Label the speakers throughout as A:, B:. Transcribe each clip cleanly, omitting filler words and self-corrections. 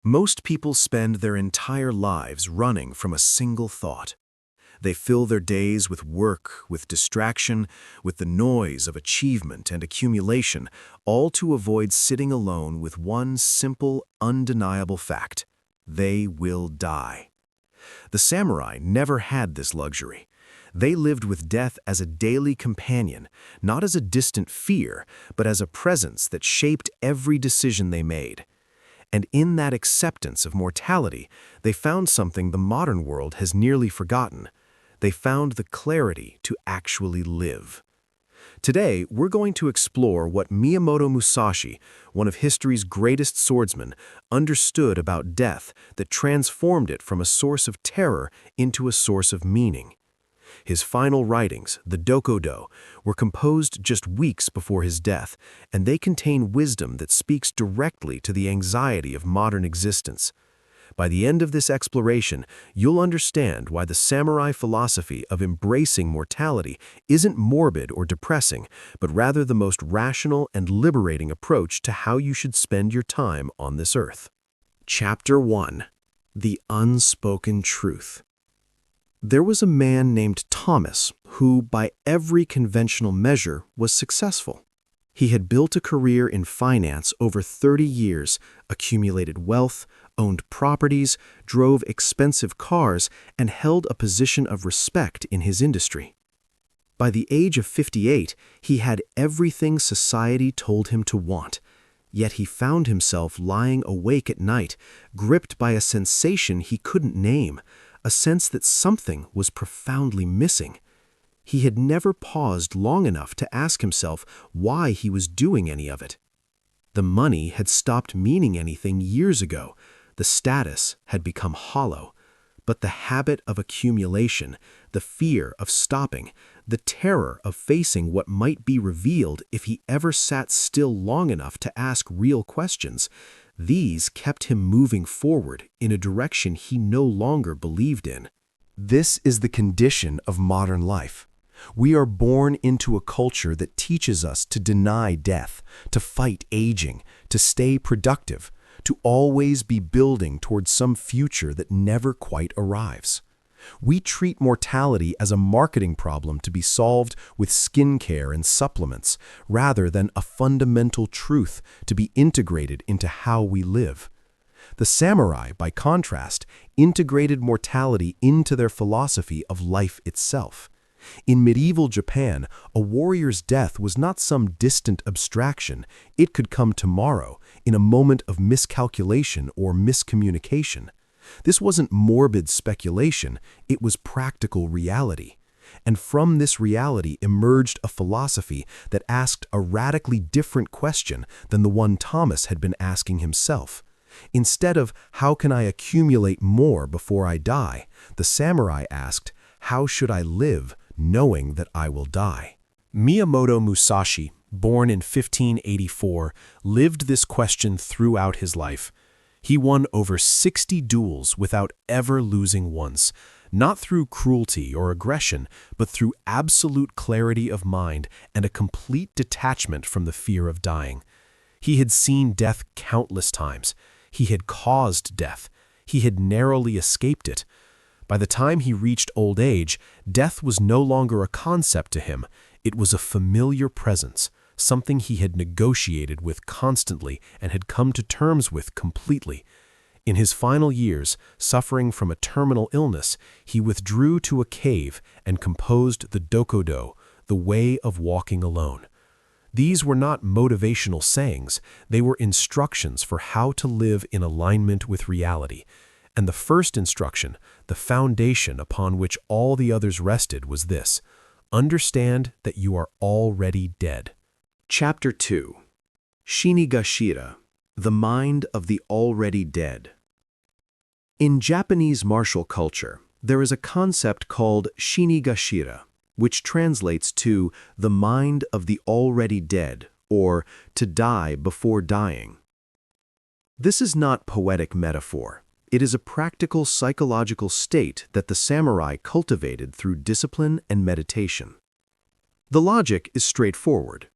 A: Most people spend their entire lives running from a single thought. They fill their days with work, with distraction, with the noise of achievement and accumulation, all to avoid sitting alone with one simple, undeniable fact: they will die. The samurai never had this luxury. They lived with death as a daily companion, not as a distant fear, but as a presence that shaped every decision they made. And in that acceptance of mortality, they found something the modern world has nearly forgotten. They found the clarity to actually live. Today, we're going to explore what Miyamoto Musashi, one of history's greatest swordsmen, understood about death that transformed it from a source of terror into a source of meaning. His final writings, the Dokudo, were composed just weeks before his death, and they contain wisdom that speaks directly to the anxiety of modern existence. By the end of this exploration, you'll understand why the samurai philosophy of embracing mortality isn't morbid or depressing, but rather the most rational and liberating approach to how you should spend your time on this earth. Chapter 1. The Unspoken Truth. There was a man named Thomas who, by every conventional measure, was successful. He had built a career in finance over 30 years, accumulated wealth, owned properties, drove expensive cars, and held a position of respect in his industry. By the age of 58, he had everything society told him to want, yet he found himself lying awake at night, gripped by a sensation he couldn't name, a sense that something was profoundly missing. He had never paused long enough to ask himself why he was doing any of it. The money had stopped meaning anything years ago. The status had become hollow. But the habit of accumulation, the fear of stopping, the terror of facing what might be revealed if he ever sat still long enough to ask real questions, these kept him moving forward in a direction he no longer believed in. This is the condition of modern life. We are born into a culture that teaches us to deny death, to fight aging, to stay productive, to always be building towards some future that never quite arrives. We treat mortality as a marketing problem to be solved with skincare and supplements, rather than a fundamental truth to be integrated into how we live. The samurai, by contrast, integrated mortality into their philosophy of life itself. In medieval Japan, a warrior's death was not some distant abstraction. It could come tomorrow, in a moment of miscalculation or miscommunication. This wasn't morbid speculation, it was practical reality. And from this reality emerged a philosophy that asked a radically different question than the one Thomas had been asking himself. Instead of, how can I accumulate more before I die, the samurai asked, how should I live knowing that I will die? Miyamoto Musashi, born in 1584, lived this question throughout his life. He won over 60 duels without ever losing once, not through cruelty or aggression, but through absolute clarity of mind and a complete detachment from the fear of dying. He had seen death countless times. He had caused death. He had narrowly escaped it. By the time he reached old age, death was no longer a concept to him. It was a familiar presence, something he had negotiated with constantly and had come to terms with completely. In his final years, suffering from a terminal illness, he withdrew to a cave and composed the Dokudo, the way of walking alone. These were not motivational sayings, they were instructions for how to live in alignment with reality. And the first instruction, the foundation upon which all the others rested, was this: understand that you are already dead. Chapter 2. Shinigashira, the Mind of the Already Dead. In Japanese martial culture, there is a concept called Shinigashira, which translates to the mind of the already dead, or to die before dying. This is not poetic metaphor. It is a practical psychological state that the samurai cultivated through discipline and meditation. The logic is straightforward.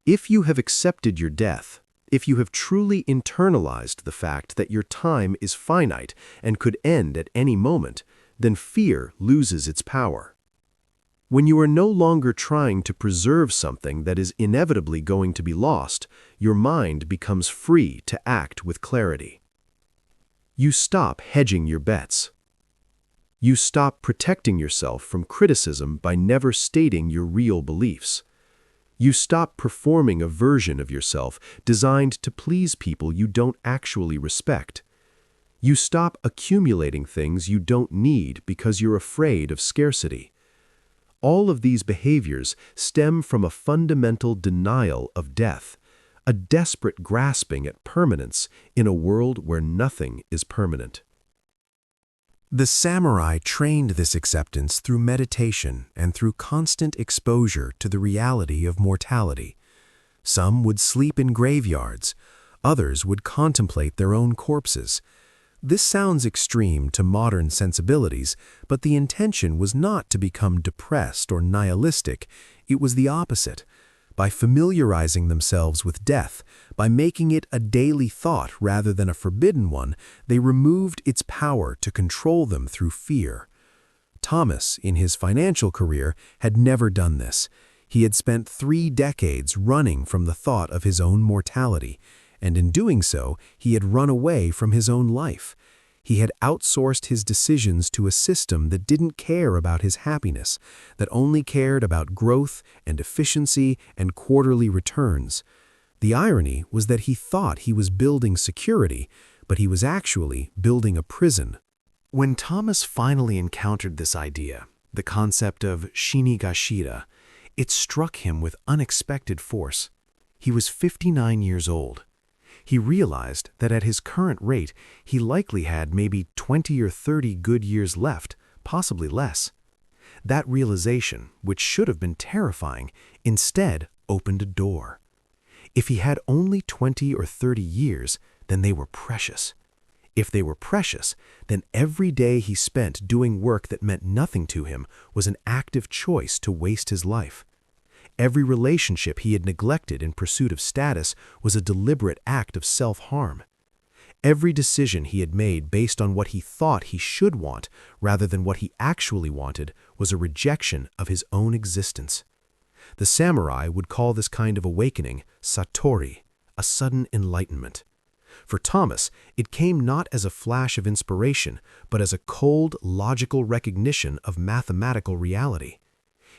A: If you have accepted your death, If you have truly internalized the fact that your time is finite and could end at any moment, then fear loses its power. When you are no longer trying to preserve something that is inevitably going to be lost, your mind becomes free to act with clarity. You stop hedging your bets. You stop protecting yourself from criticism by never stating your real beliefs. You stop performing a version of yourself designed to please people you don't actually respect. You stop accumulating things you don't need because you're afraid of scarcity. All of these behaviors stem from a fundamental denial of death, a desperate grasping at permanence in a world where nothing is permanent. The samurai trained this acceptance through meditation and through constant exposure to the reality of mortality. Some would sleep in graveyards, others would contemplate their own corpses. This sounds extreme to modern sensibilities, but the intention was not to become depressed or nihilistic. It was the opposite. By familiarizing themselves with death, by making it a daily thought rather than a forbidden one, they removed its power to control them through fear. Thomas, in his financial career, had never done this. He had spent 3 decades running from the thought of his own mortality, and in doing so, he had run away from his own life. He had outsourced his decisions to a system that didn't care about his happiness, that only cared about growth and efficiency and quarterly returns. The irony was that he thought he was building security, but he was actually building a prison. When Thomas finally encountered this idea, the concept of Shinigashira, it struck him with unexpected force. He was 59 years old. He realized that at his current rate, he likely had maybe 20 or 30 good years left, possibly less. That realization, which should have been terrifying, instead opened a door. If he had only 20 or 30 years, then they were precious. If they were precious, then every day he spent doing work that meant nothing to him was an active choice to waste his life. Every relationship he had neglected in pursuit of status was a deliberate act of self-harm. Every decision he had made based on what he thought he should want rather than what he actually wanted was a rejection of his own existence. The samurai would call this kind of awakening satori, a sudden enlightenment. For Thomas, it came not as a flash of inspiration, but as a cold, logical recognition of mathematical reality.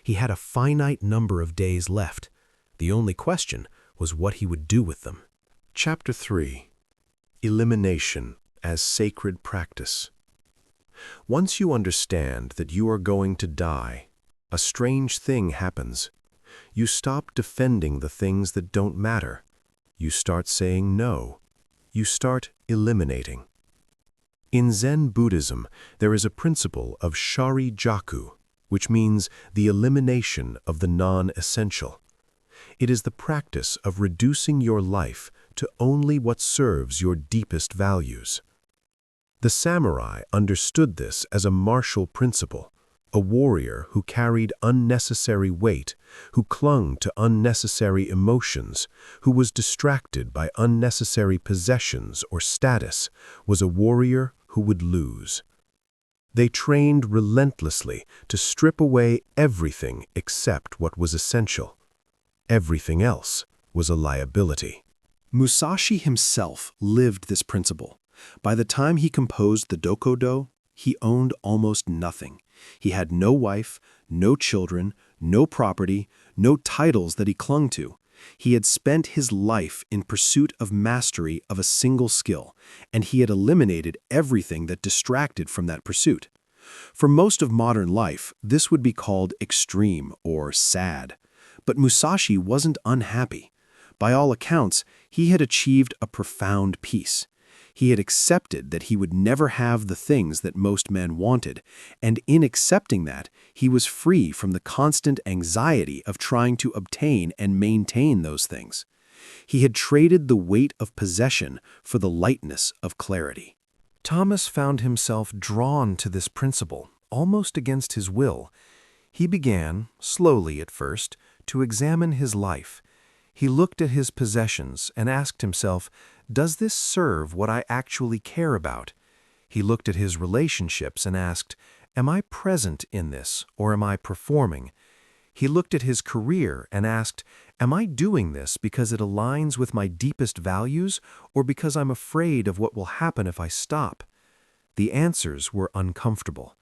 A: He had a finite number of days left. The only question was what he would do with them. Chapter 3. Elimination as Sacred Practice. Once you understand that you are going to die, a strange thing happens. You stop defending the things that don't matter. You start saying no. You start eliminating. In Zen Buddhism, there is a principle of shari-jaku, which means the elimination of the non-essential. It is the practice of reducing your life to only what serves your deepest values. The samurai understood this as a martial principle, a warrior who carried unnecessary weight, who clung to unnecessary emotions, who was distracted by unnecessary possessions or status, was a warrior who would lose. They trained relentlessly to strip away everything except what was essential. Everything else was a liability. Musashi himself lived this principle. By the time he composed the Dokodo, he owned almost nothing. He had no wife, no children, no property, no titles that he clung to. He had spent his life in pursuit of mastery of a single skill, and he had eliminated everything that distracted from that pursuit. For most of modern life, this would be called extreme or sad. But Musashi wasn't unhappy. By all accounts, he had achieved a profound peace. He had accepted that he would never have the things that most men wanted, and in accepting that, he was free from the constant anxiety of trying to obtain and maintain those things. He had traded the weight of possession for the lightness of clarity. Thomas found himself drawn to this principle, almost against his will. He began, slowly at first, to examine his life. He looked at his possessions and asked himself, does this serve what I actually care about? He looked at his relationships and asked, am I present in this or am I performing? He looked at his career and asked, am I doing this because it aligns with my deepest values or because I'm afraid of what will happen if I stop? The answers were uncomfortable,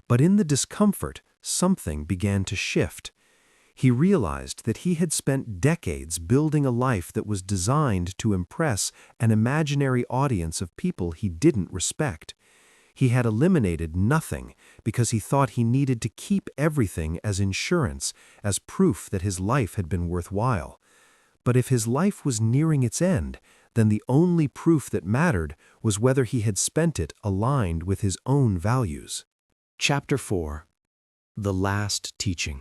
A: but in the discomfort, something began to shift. He realized that he had spent decades building a life that was designed to impress an imaginary audience of people he didn't respect. He had eliminated nothing because he thought he needed to keep everything as insurance, as proof that his life had been worthwhile. But if his life was nearing its end, then the only proof that mattered was whether he had spent it aligned with his own values. Chapter 4. The Last Teaching.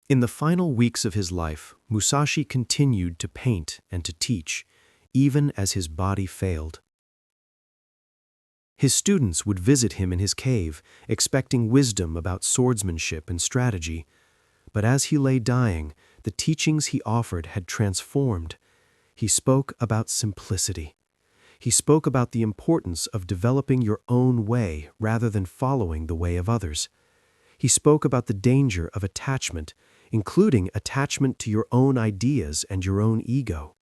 A: In the final weeks of his life, Musashi continued to paint and to teach, even as his body failed. His students would visit him in his cave, expecting wisdom about swordsmanship and strategy. But as he lay dying, the teachings he offered had transformed. He spoke about simplicity. He spoke about the importance of developing your own way rather than following the way of others. He spoke about the danger of attachment, including attachment to your own ideas and your own ego.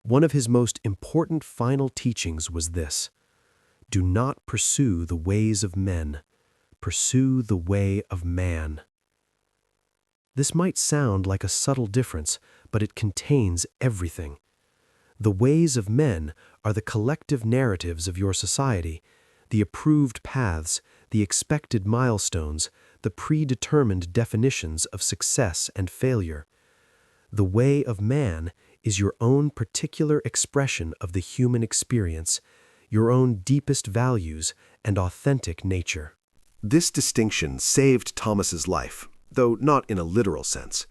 A: One of his most important final teachings was this: do not pursue the ways of men, pursue the way of man. This might sound like a subtle difference, but it contains everything. The ways of men are the collective narratives of your society, the approved paths, the expected milestones, the predetermined definitions of success and failure. The way of man is your own particular expression of the human experience, your own deepest values and authentic nature.
B: This distinction saved Thomas's life, though not in a literal sense.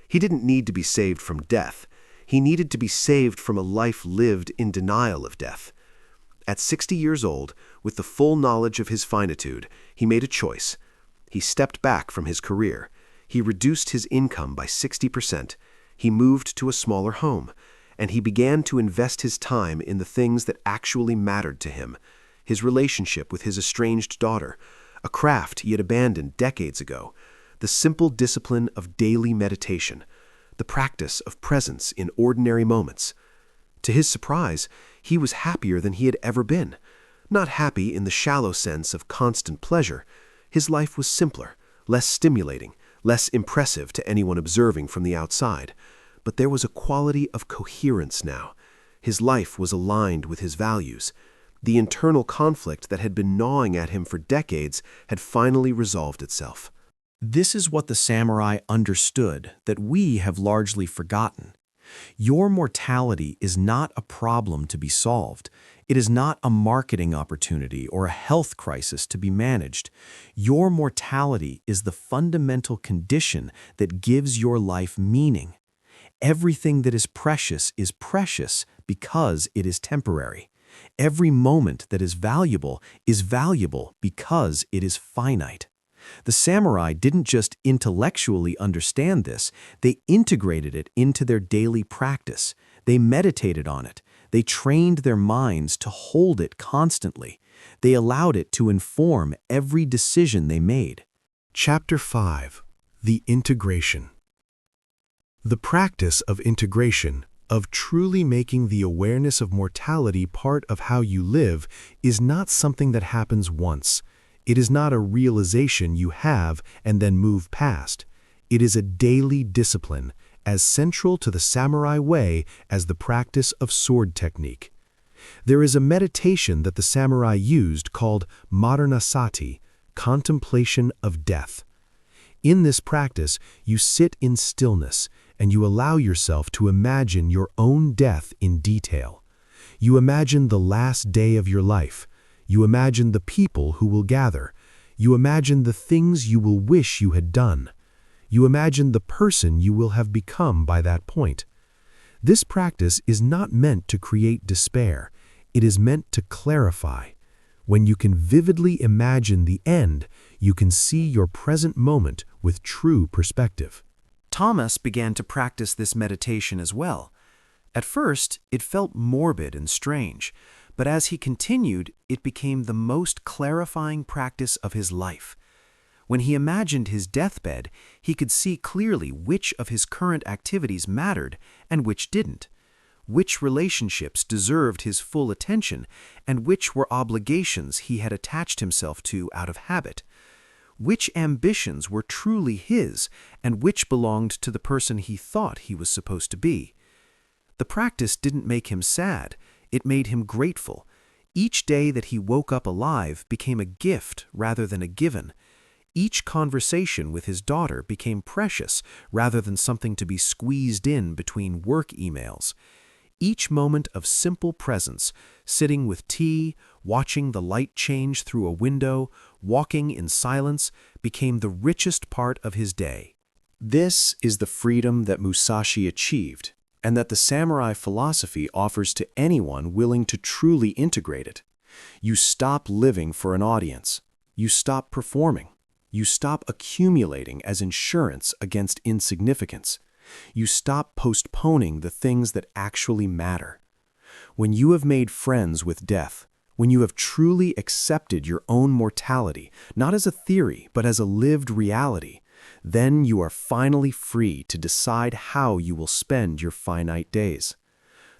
B: He didn't need to be saved from death. He needed to be saved from a life lived in denial of death. At 60 years old, with the full knowledge of his finitude, he made a choice. He stepped back from his career. He reduced his income by 60%. He moved to a smaller home, and he began to invest his time in the things that actually mattered to him: his relationship with his estranged daughter, a craft he had abandoned decades ago, the simple discipline of daily meditation, the practice of presence in ordinary moments. To his surprise, he was happier than he had ever been. Not happy in the shallow sense of constant pleasure. His life was simpler, less stimulating, less impressive to anyone observing from the outside. But there was a quality of coherence now. His life was aligned with his values. The internal conflict that had been gnawing at him for decades had finally resolved itself.
A: This is what the samurai understood that we have largely forgotten. Your mortality is not a problem to be solved. It is not a marketing opportunity or a health crisis to be managed. Your mortality is the fundamental condition that gives your life meaning. Everything that is precious because it is temporary. Every moment that is valuable because it is finite. The samurai didn't just intellectually understand this, they integrated it into their daily practice. They meditated on it. They trained their minds to hold it constantly. They allowed it to inform every decision they made.
B: Chapter 5. The Integration. The practice of integration, of truly making the awareness of mortality part of how you live, is not something that happens once. It is not a realization you have and then move past. It is a daily discipline, as central to the samurai way as the practice of sword technique. There is a meditation that the samurai used called Maranasati, contemplation of death. In this practice, you sit in stillness and you allow yourself to imagine your own death in detail. You imagine the last day of your life. You imagine the people who will gather. You imagine the things you will wish you had done. You imagine the person you will have become by that point. This practice is not meant to create despair. It is meant to clarify. When you can vividly imagine the end, you can see your present moment with true perspective.
A: Thomas began to practice this meditation as well. At first, it felt morbid and strange, but as he continued, it became the most clarifying practice of his life. When he imagined his deathbed, he could see clearly which of his current activities mattered and which didn't, which relationships deserved his full attention, and which were obligations he had attached himself to out of habit, which ambitions were truly his and which belonged to the person he thought he was supposed to be. The practice didn't make him sad, it made him grateful. Each day that he woke up alive became a gift rather than a given. Each conversation with his daughter became precious rather than something to be squeezed in between work emails. Each moment of simple presence, sitting with tea, watching the light change through a window, walking in silence, became the richest part of his day. This is the freedom that Musashi achieved, and that the samurai philosophy offers to anyone willing to truly integrate it. You stop living for an audience. You stop performing. You stop accumulating as insurance against insignificance. You stop postponing the things that actually matter. When you have made friends with death, when you have truly accepted your own mortality, not as a theory, but as a lived reality, then you are finally free to decide how you will spend your finite days.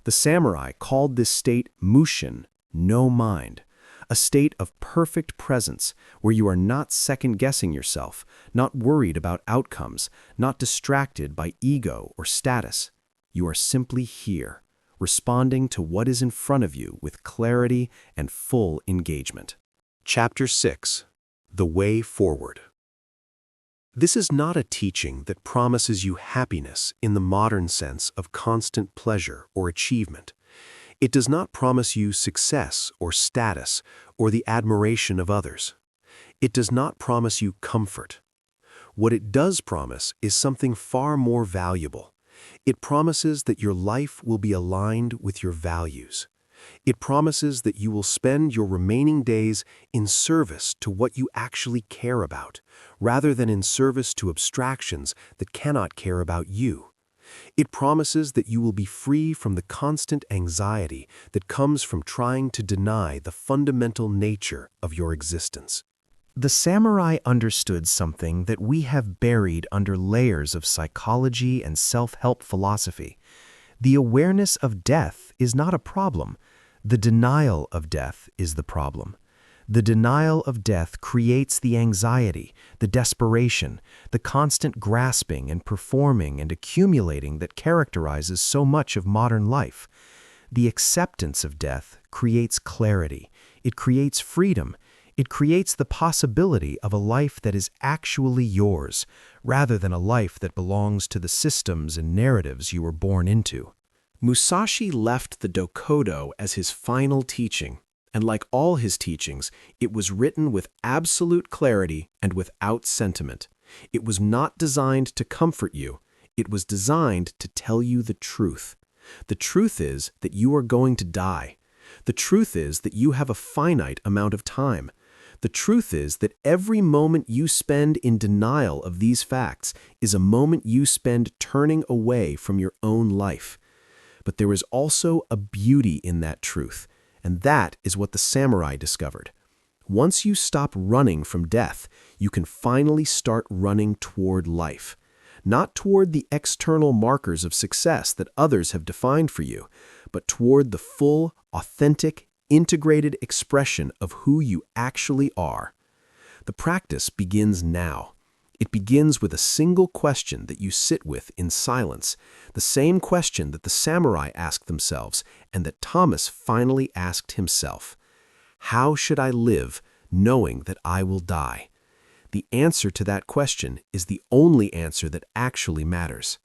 A: The samurai called this state mushin, no mind, a state of perfect presence where you are not second-guessing yourself, not worried about outcomes, not distracted by ego or status. You are simply here, responding to what is in front of you with clarity and full engagement. Chapter 6. The Way Forward. This is not a teaching that promises you happiness in the modern sense of constant pleasure or achievement. It does not promise you success or status or the admiration of others. It does not promise you comfort. What it does promise is something far more valuable. It promises that your life will be aligned with your values. It promises that you will spend your remaining days in service to what you actually care about, rather than in service to abstractions that cannot care about you. It promises that you will be free from the constant anxiety that comes from trying to deny the fundamental nature of your existence. The samurai understood something that we have buried under layers of psychology and self-help philosophy. The awareness of death is not a problem. The denial of death is the problem. The denial of death creates the anxiety, the desperation, the constant grasping and performing and accumulating that characterizes so much of modern life. The acceptance of death creates clarity. It creates freedom. It creates the possibility of a life that is actually yours, rather than a life that belongs to the systems and narratives you were born into. Musashi left the Dokodo as his final teaching, and like all his teachings, it was written with absolute clarity and without sentiment. It was not designed to comfort you. It was designed to tell you the truth. The truth is that you are going to die. The truth is that you have a finite amount of time. The truth is that every moment you spend in denial of these facts is a moment you spend turning away from your own life. But there is also a beauty in that truth, and that is what the samurai discovered. Once you stop running from death, you can finally start running toward life. Not toward the external markers of success that others have defined for you, but toward the full, authentic, integrated expression of who you actually are. The practice begins now. It begins with a single question that you sit with in silence, the same question that the samurai asked themselves and that Thomas finally asked himself. How should I live knowing that I will die? The answer to that question is the only answer that actually matters.